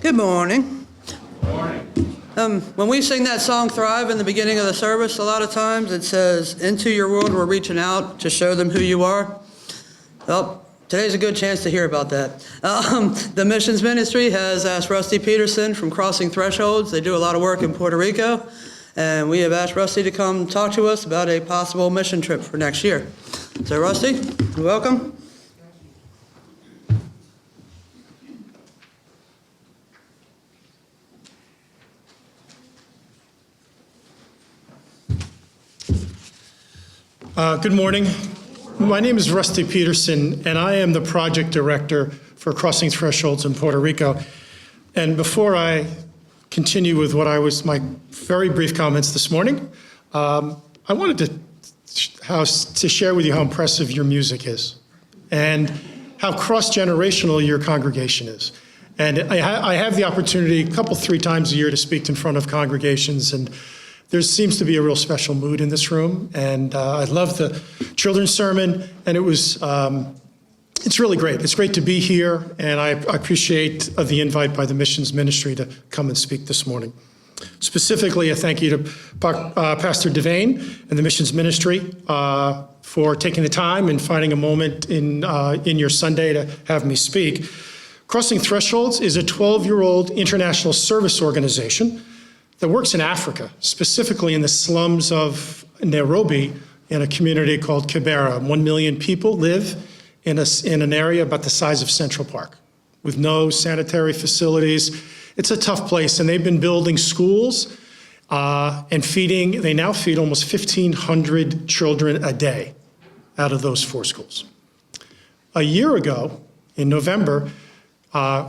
Good morning. Good morning. When we sing that song, Thrive, in the beginning of the service, a lot of times it says, into your world, we're reaching out to show them who you are. Well, today's a good chance to hear about that. The missions ministry has asked Rusty Pedersen from Crossing Thresholds. They do a lot of work in Puerto Rico, and we have asked Rusty to come talk to us about a possible mission trip for next year. So, Rusty, welcome. Good morning. My name is Rusty Pedersen, and I am the project director for Crossing Thresholds in Puerto Rico. And before I continue with my very brief comments this morning, I wanted to share with you how impressive your music is and how cross-generational your congregation is. And I have the opportunity three times a year to speak in front of congregations, and there seems to be a real special mood in this room, and I love the children's sermon, and it's really great. It's great to be here, and I appreciate the invite by the missions ministry to come and speak this morning. Specifically, a thank you to Pastor Devane and the missions ministry for taking the time and finding a moment in your Sunday to have me speak. Crossing Thresholds is a 12-year-old international service organization that works in Africa, specifically in the slums of Nairobi, in a community called Kibera. 1 million people live in an area about the size of Central Park, with no sanitary facilities. It's a tough place, and they've been building schools and they now feed almost 1,500 children a day out of those 4 schools. A year ago, in November,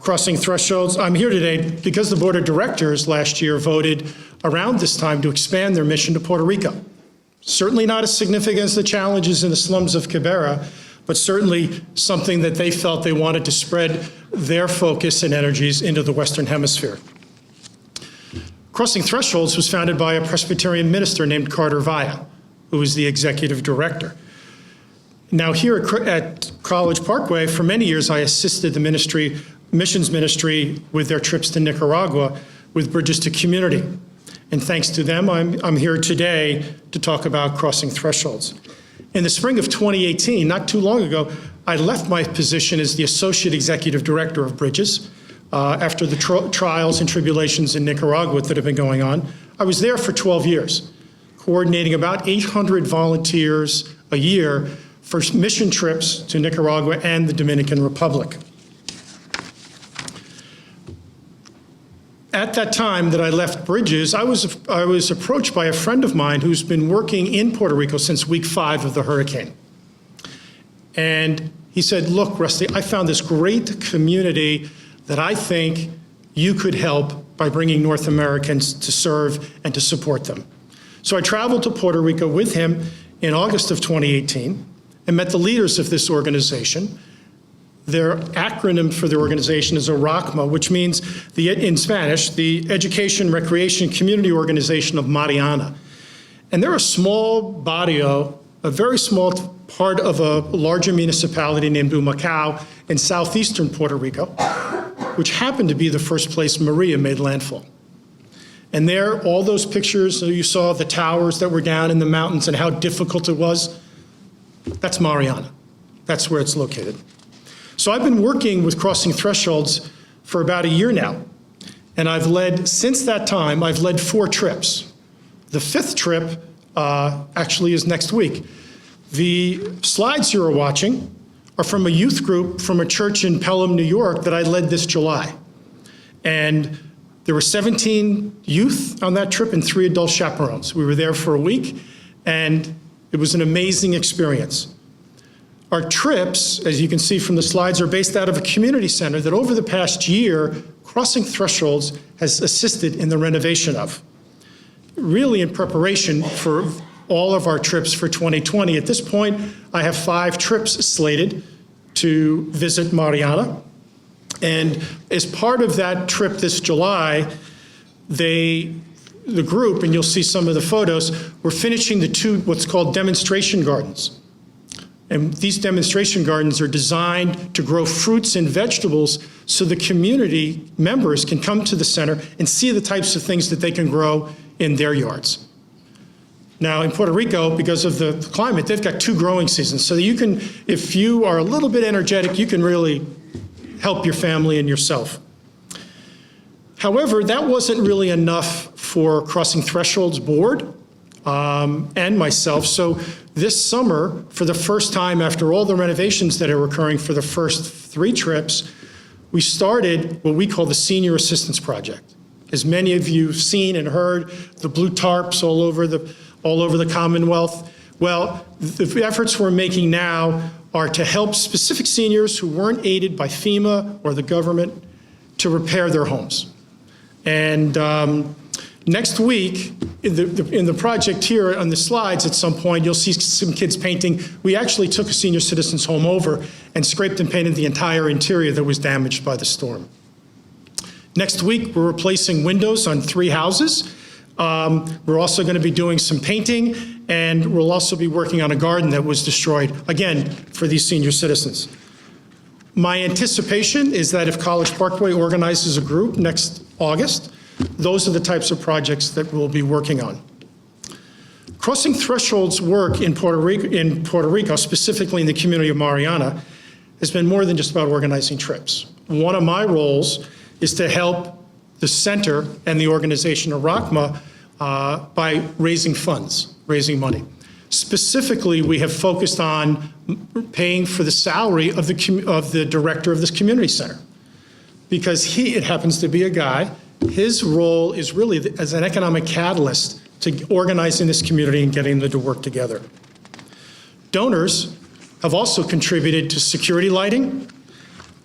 Crossing Thresholds, I'm here today because the board of directors last year voted around this time to expand their mission to Puerto Rico. Certainly not as significant as the challenges in the slums of Kibera, but certainly something that they felt they wanted to spread their focus and energies into the Western Hemisphere. Crossing Thresholds was founded by a Presbyterian minister named Carter Vaya, who was the executive director. Now here at College Parkway, for many years, I assisted the missions ministry with their trips to Nicaragua with Bridges to Community. And thanks to them, I'm here today to talk about Crossing Thresholds. In the spring of 2018, not too long ago, I left my position as the associate executive director of Bridges after the trials and tribulations in Nicaragua that have been going on. I was there for 12 years, coordinating about 800 volunteers a year for mission trips to Nicaragua and the Dominican Republic. At that time that I left Bridges, I was approached by a friend of mine who's been working in Puerto Rico since week 5 of the hurricane. And he said, look, Rusty, I found this great community that I think you could help by bringing North Americans to serve and to support them. So I traveled to Puerto Rico with him in August of 2018 and met the leaders of this organization. Their acronym for the organization is ARACMA, which means, in Spanish, the Education, Recreation, Community Organization of Mariana. And they're a small barrio, a very small part of a larger municipality named Humacao in southeastern Puerto Rico, which happened to be the first place Maria made landfall. And there, all those pictures, so you saw the towers that were down in the mountains and how difficult it was, that's Mariana. That's where it's located. So I've been working with Crossing Thresholds for about a year now. And since that time, I've led 4 trips. The 5th trip actually is next week. The slides you are watching are from a youth group from a church in Pelham, New York that I led this July. And there were 17 youth on that trip and 3 adult chaperones. We were there for a week, and it was an amazing experience. Our trips, as you can see from the slides, are based out of a community center that over the past year, Crossing Thresholds has assisted in the renovation of. Really in preparation for all of our trips for 2020. At this point, I have 5 trips slated to visit Mariana. And as part of that trip this July, the group, and you'll see some of the photos, we're finishing the 2 what's called demonstration gardens. And these demonstration gardens are designed to grow fruits and vegetables so the community members can come to the center and see the types of things that they can grow in their yards. Now, in Puerto Rico, because of the climate, they've got 2 growing seasons. So you can, if you are a little bit energetic, you can really help your family and yourself. However, that wasn't really enough for Crossing Thresholds board and myself. So this summer, for the first time after all the renovations that are occurring for the first 3 trips, we started what we call the Senior Assistance Project. As many of you have seen and heard, the blue tarps all over the Commonwealth. Well, the efforts we're making now are to help specific seniors who weren't aided by FEMA or the government to repair their homes. And next week, in the project here on the slides at some point, you'll see some kids painting. We actually took a senior citizens home over and scraped and painted the entire interior that was damaged by the storm. Next week, we're replacing windows on 3 houses. We're also going to be doing some painting, and we'll also be working on a garden that was destroyed, again, for these senior citizens. My anticipation is that if College Parkway organizes a group next August, those are the types of projects that we'll be working on. Crossing Thresholds work in Puerto Rico, specifically in the community of Mariana, has been more than just about organizing trips. One of my roles is to help the center and the organization Arakma by raising funds, raising money. Specifically, we have focused on paying for the salary of the director of this community center. Because it happens to be a guy, his role is really as an economic catalyst to organizing this community and getting them to work together. Donors have also contributed to security lighting.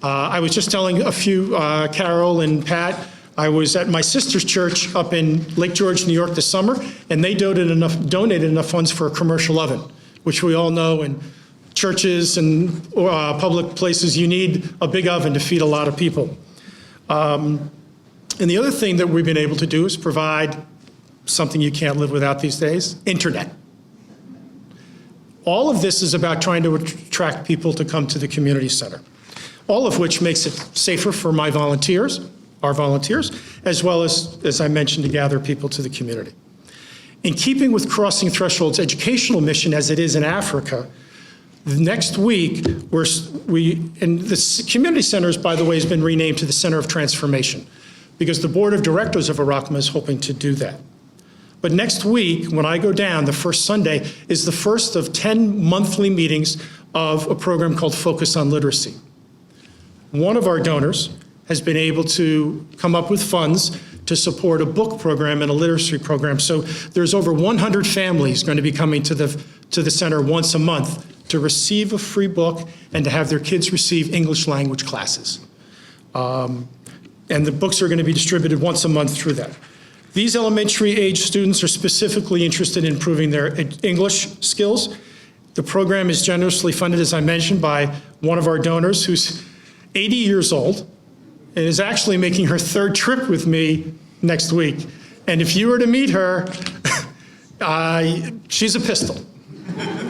I was just telling a few, Carol and Pat, I was at my sister's church up in Lake George, New York this summer, and they donated enough funds for a commercial oven, which we all know in churches and public places, you need a big oven to feed a lot of people. And the other thing that we've been able to do is provide something you can't live without these days, internet. All of this is about trying to attract people to come to the community center, all of which makes it safer for my volunteers, our volunteers, as well as I mentioned, to gather people to the community. In keeping with Crossing Thresholds' educational mission as it is in Africa, next week, and the community centers, by the way, has been renamed to the Center of Transformation, because the board of directors of Arakma is hoping to do that. But next week, when I go down, the first Sunday, is the first of 10 monthly meetings of a program called Focus on Literacy. One of our donors has been able to come up with funds to support a book program and a literacy program. So there's over 100 families going to be coming to the center once a month to receive a free book and to have their kids receive English language classes. And the books are going to be distributed once a month through that. These elementary age students are specifically interested in improving their English skills. The program is generously funded, as I mentioned, by one of our donors who's 80 years old and is actually making her 3rd trip with me next week. And if you were to meet her, she's a pistol.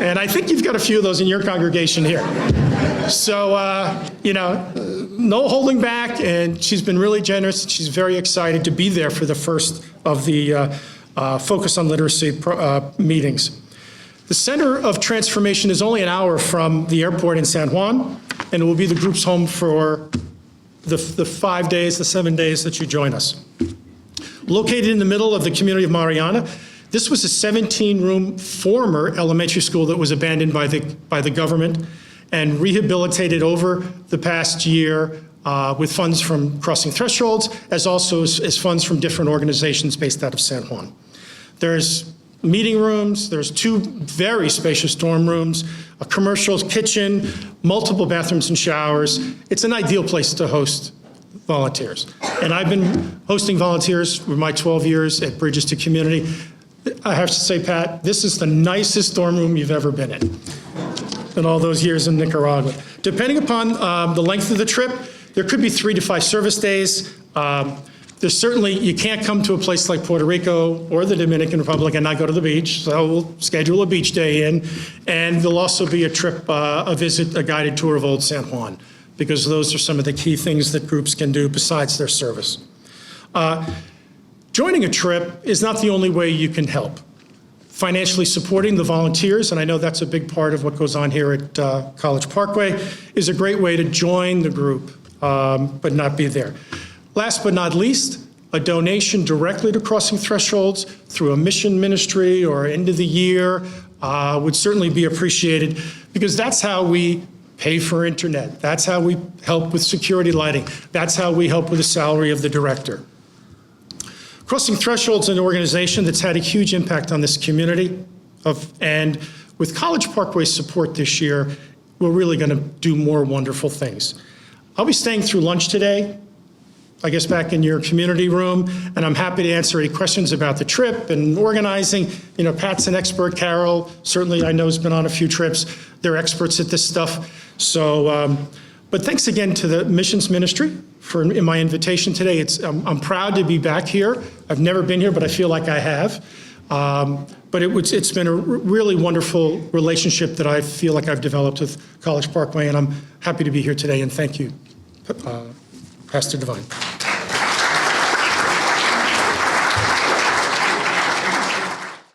And I think you've got a few of those in your congregation here. So, no holding back, and she's been really generous. She's very excited to be there for the first of the Focus on Literacy meetings. The Center of Transformation is only an hour from the airport in San Juan, and it will be the group's home for the 5 days, the 7 days that you join us. Located in the middle of the community of Mariana, this was a 17-room former elementary school that was abandoned by the government and rehabilitated over the past year with funds from Crossing Thresholds, as also as funds from different organizations based out of San Juan. There's meeting rooms, there's 2 very spacious dorm rooms, a commercial kitchen, multiple bathrooms and showers. It's an ideal place to host volunteers. And I've been hosting volunteers for my 12 years at Bridges to Community. I have to say, Pat, this is the nicest dorm room you've ever been in all those years in Nicaragua. Depending upon the length of the trip, there could be 3 to 5 service days. There's certainly, you can't come to a place like Puerto Rico or the Dominican Republic and not go to the beach, so we'll schedule a beach day in. And there'll also be a trip, a visit, a guided tour of Old San Juan. because those are some of the key things that groups can do besides their service. Joining a trip is not the only way you can help. Financially supporting the volunteers, and I know that's a big part of what goes on here at College Parkway, is a great way to join the group, but not be there. Last but not least, a donation directly to Crossing Thresholds through a mission ministry or end of the year would certainly be appreciated, because that's how we pay for internet. That's how we help with security lighting. That's how we help with the salary of the director. Crossing Thresholds is an organization that's had a huge impact on this community, and with College Parkway's support this year, we're really going to do more wonderful things. I'll be staying through lunch today, I guess back in your community room, and I'm happy to answer any questions about the trip and organizing. You know, Pat's an expert, Carol, certainly I know has been on a few trips. They're experts at this stuff. So, but thanks again to the missions ministry for my invitation today. I'm proud to be back here. I've never been here, but I feel like I have. But it's been a really wonderful relationship that I feel like I've developed with College Parkway, and I'm happy to be here today, and thank you, Pastor Devine.